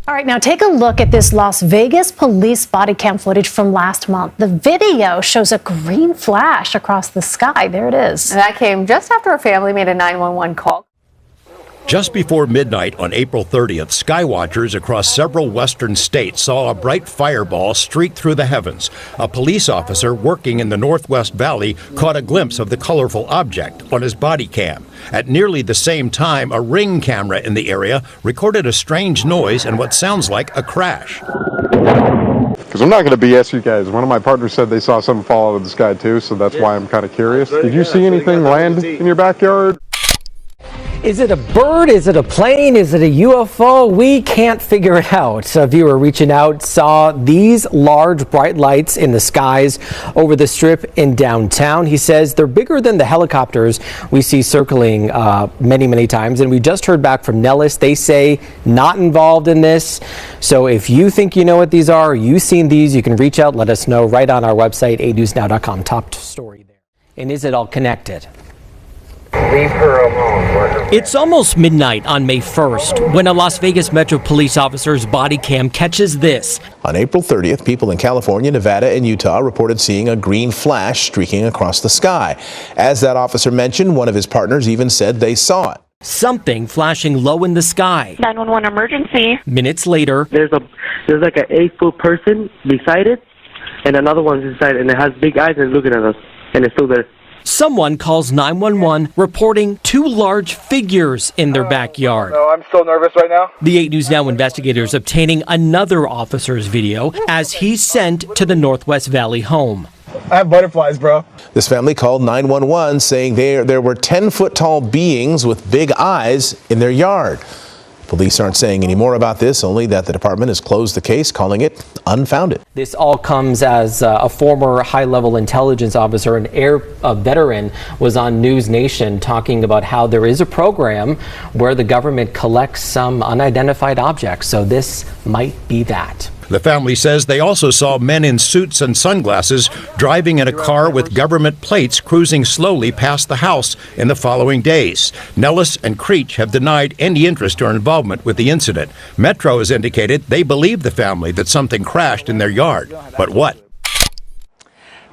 All right, now take a look at this Las Vegas police body cam footage from last month. The video shows a green flash across the sky. There it is. And that came just after a family made a 911 call. Just before midnight on April 30th, skywatchers across several western states saw a bright fireball streak through the heavens. A police officer working in the Northwest Valley caught a glimpse of the colorful object on his body cam. At nearly the same time, a Ring camera in the area recorded a strange noise and what sounds like a crash. Because I'm not going to BS you guys. One of my partners said they saw something fall out of the sky too, so that's why I'm kind of curious. Did you see anything land in your backyard? Is it a bird? Is it a plane? Is it a UFO? We can't figure it out. A viewer reaching out saw these large bright lights in the skies over the strip in downtown. He says they're bigger than the helicopters we see circling many times. And we just heard back from Nellis. They say not involved in this. So if you think you know what these are, or you've seen these, you can reach out, let us know right on our website, anewsnow.com. Top story there. And is it all connected? Leave her alone. It's almost midnight on May 1st when a Las Vegas Metro police officer's body cam catches this. On April 30th, people in California, Nevada, and Utah reported seeing a green flash streaking across the sky. As that officer mentioned, one of his partners even said they saw it. Something flashing low in the sky. 911 emergency. Minutes later, there's like an 8-foot person beside it, and another one's inside, and it has big eyes and looking at us, and it's still there. Someone calls 911 reporting two large figures in their backyard. No, I'm so nervous right now. The 8 News Now investigators obtaining another officer's video as he's sent to the Northwest Valley home. I have butterflies, bro. This family called 911 saying there were 10-foot tall beings with big eyes in their yard. Police aren't saying any more about this, only that the department has closed the case, calling it unfounded. This all comes as a former high-level intelligence officer and air veteran was on News Nation talking about how there is a program where the government collects some unidentified objects. So this might be that. The family says they also saw men in suits and sunglasses driving in a car with government plates cruising slowly past the house in the following days. Nellis and Creech have denied any interest or involvement with the incident. Metro has indicated they believe the family that something crashed in their yard. But what?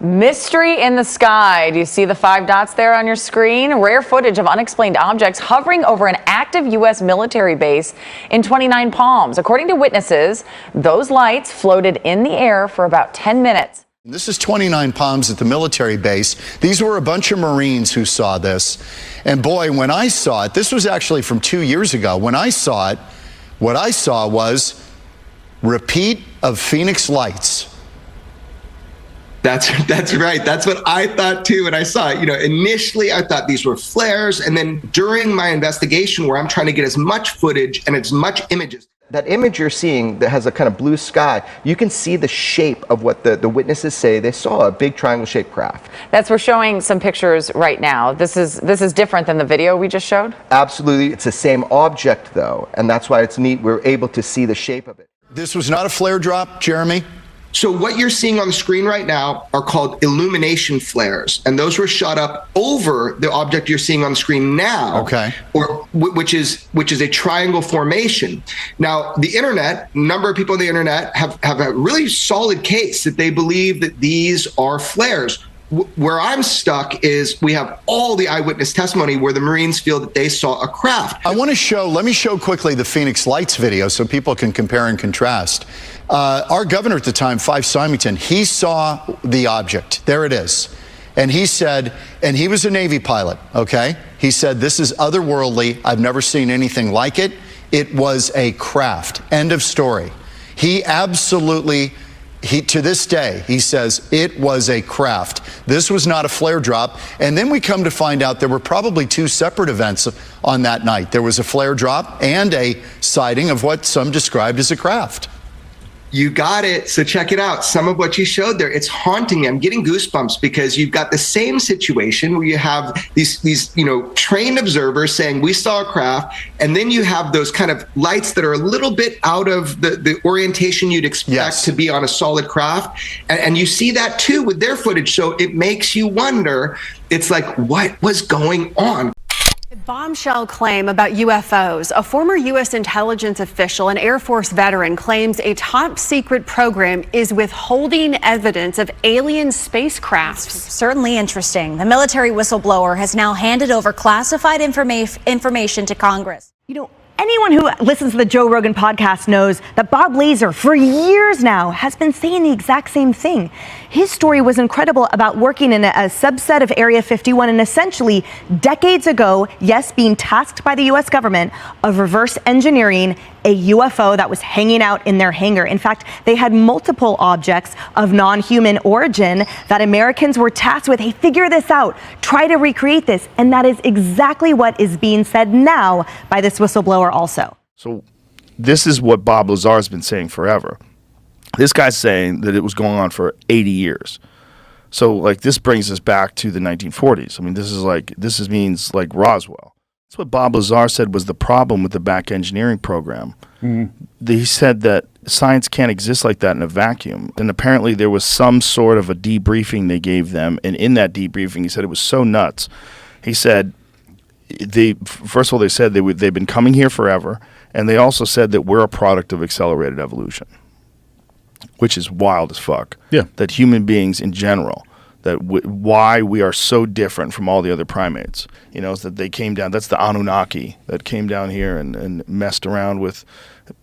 Mystery in the sky. Do you see the 5 dots there on your screen? Rare footage of unexplained objects hovering over an active U.S. military base in 29 Palms. According to witnesses, those lights floated in the air for about 10 minutes. This is 29 Palms at the military base. These were a bunch of Marines who saw this. And boy, when I saw it, this was actually from 2 years ago. When I saw it, what I saw was repeat of Phoenix lights. That's right. That's what I thought too. And I saw it, initially I thought these were flares. And then during my investigation where I'm trying to get as much footage and as much images. That image you're seeing that has a kind of blue sky, you can see the shape of what the witnesses say they saw, a big triangle-shaped craft. We're showing some pictures right now. This is different than the video we just showed? Absolutely. It's the same object, though, and that's why it's neat. We're able to see the shape of it. This was not a flare drop, Jeremy? So what you're seeing on the screen right now are called illumination flares, and those were shot up over the object you're seeing on the screen now. Okay. Which is a triangle formation. Now, the internet, a number of people on the internet have a really solid case that they believe that these are flares. Where I'm stuck is we have all the eyewitness testimony where the Marines feel that they saw a craft. Let me show quickly the Phoenix Lights video so people can compare and contrast. Our governor at the time, Fife Symington, he saw the object. There it is. And he said, and he was a Navy pilot, okay? He said, this is otherworldly. I've never seen anything like it. It was a craft. End of story. He absolutely... to this day, he says it was a craft. This was not a flare drop. And then we come to find out there were probably 2 separate events on that night. There was a flare drop and a sighting of what some described as a craft. You got it. So check it out. Some of what you showed there, it's haunting me. I'm getting goosebumps because you've got the same situation where you have these trained observers saying we saw a craft, and then you have those kind of lights that are a little bit out of the orientation you'd expect to be on a solid craft. And you see that too with their footage. So it makes you wonder, it's like, what was going on? Bombshell claim about UFOs. A former U.S. intelligence official and Air Force veteran claims a top secret program is withholding evidence of alien spacecrafts. Certainly interesting. The military whistleblower has now handed over classified information to Congress. You know, anyone who listens to the Joe Rogan podcast knows that Bob Lazar, for years now, has been saying the exact same thing. His story was incredible about working in a subset of Area 51 and essentially decades ago, yes, being tasked by the U.S. government of reverse engineering a UFO that was hanging out in their hangar. In fact, they had multiple objects of non-human origin that Americans were tasked with, hey, figure this out, try to recreate this. And that is exactly what is being said now by this whistleblower also. So this is what Bob Lazar has been saying forever. This guy's saying that it was going on for 80 years. So like this brings us back to the 1940s. I mean, this means like Roswell. That's what Bob Lazar said was the problem with the back engineering program. He said that science can't exist like that in a vacuum. And apparently there was some sort of a debriefing they gave them. And in that debriefing, he said it was so nuts. He said, first of all, they said they've been coming here forever. And they also said that we're a product of accelerated evolution, which is wild as fuck. Yeah. That human beings in general, why we are so different from all the other primates, you know, is that they came down. That's the Anunnaki that came down here and messed around with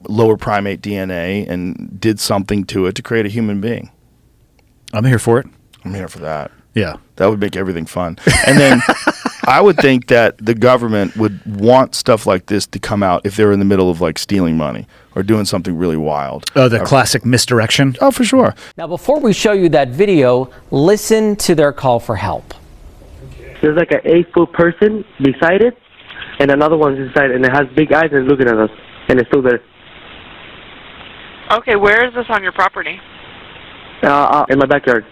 lower primate DNA and did something to it to create a human being. I'm here for it. I'm here for that. Yeah. That would make everything fun. And then I would think that the government would want stuff like this to come out if they were in the middle of like stealing money or doing something really wild. Oh, the classic misdirection? Oh, for sure. Now, before we show you that video, listen to their call for help. There's like an 8-foot person beside it, and another one's inside, and it has big eyes and looking at us, and it's still there. Okay, where is this on your property? In my backyard.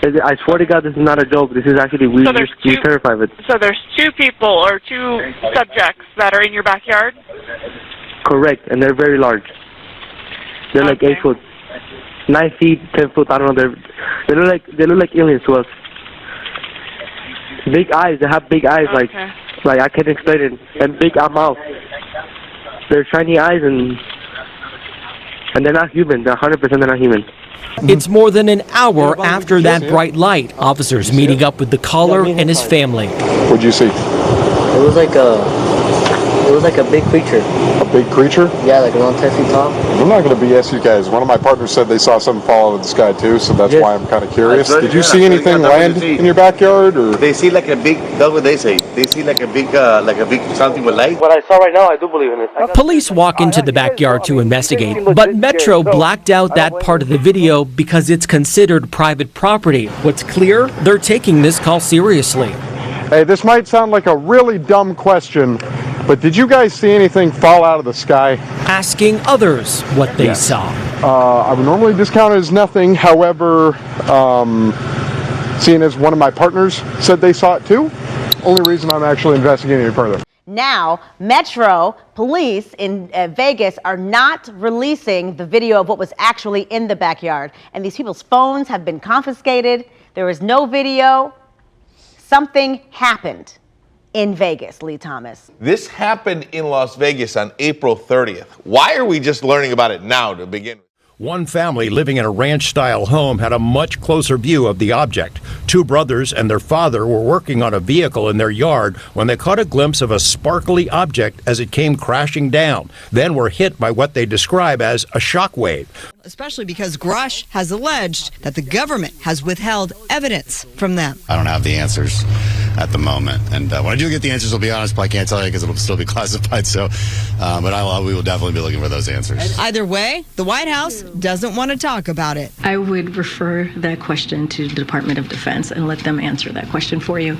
I swear to God, this is not a joke. This is actually, we're terrified of it. So there's two people or two subjects that are in your backyard? Correct, and they're very large. They're like 8 foot, 9 feet, 10 foot. I don't know. They look like aliens to us. Big eyes. They have big eyes, like I can't explain it, and big mouth. They're shiny eyes, and they're not human. They're 100% they're not human. It's more than an hour after that bright light. Officers meeting up with the caller and his family. What'd you see? It was like a big creature. A big creature? Yeah, like around 10 feet tall. I'm not going to BS you guys. One of my partners said they saw something fall out of the sky too, so that's why I'm kind of curious. Did you see anything land in your backyard, or? They see like a big. That's what they say. They see like a big something with light. What I saw right now, I do believe in it. Police walk into the backyard to investigate, but Metro blacked out that part of the video because it's considered private property. What's clear? They're taking this call seriously. Hey, this might sound like a really dumb question, but did you guys see anything fall out of the sky? Asking others what they saw. I would normally discount it as nothing. However, seeing as one of my partners said they saw it too, only reason I'm actually investigating it further. Now, Metro police in Vegas are not releasing the video of what was actually in the backyard. And these people's phones have been confiscated. There is no video. Something happened in Vegas, Lee Thomas. This happened in Las Vegas on April 30th. Why are we just learning about it now to begin with? One family living in a ranch-style home had a much closer view of the object. Two brothers and their father were working on a vehicle in their yard when they caught a glimpse of a sparkly object as it came crashing down, then were hit by what they describe as a shockwave. Especially because Grush has alleged that the government has withheld evidence from them. I don't have the answers at the moment, and when I do get the answers, I'll be honest, but I can't tell you because it'll still be classified. So, but we will definitely be looking for those answers. Either way, the White House doesn't want to talk about it. I would refer that question to the Department of Defense and let them answer that question for you.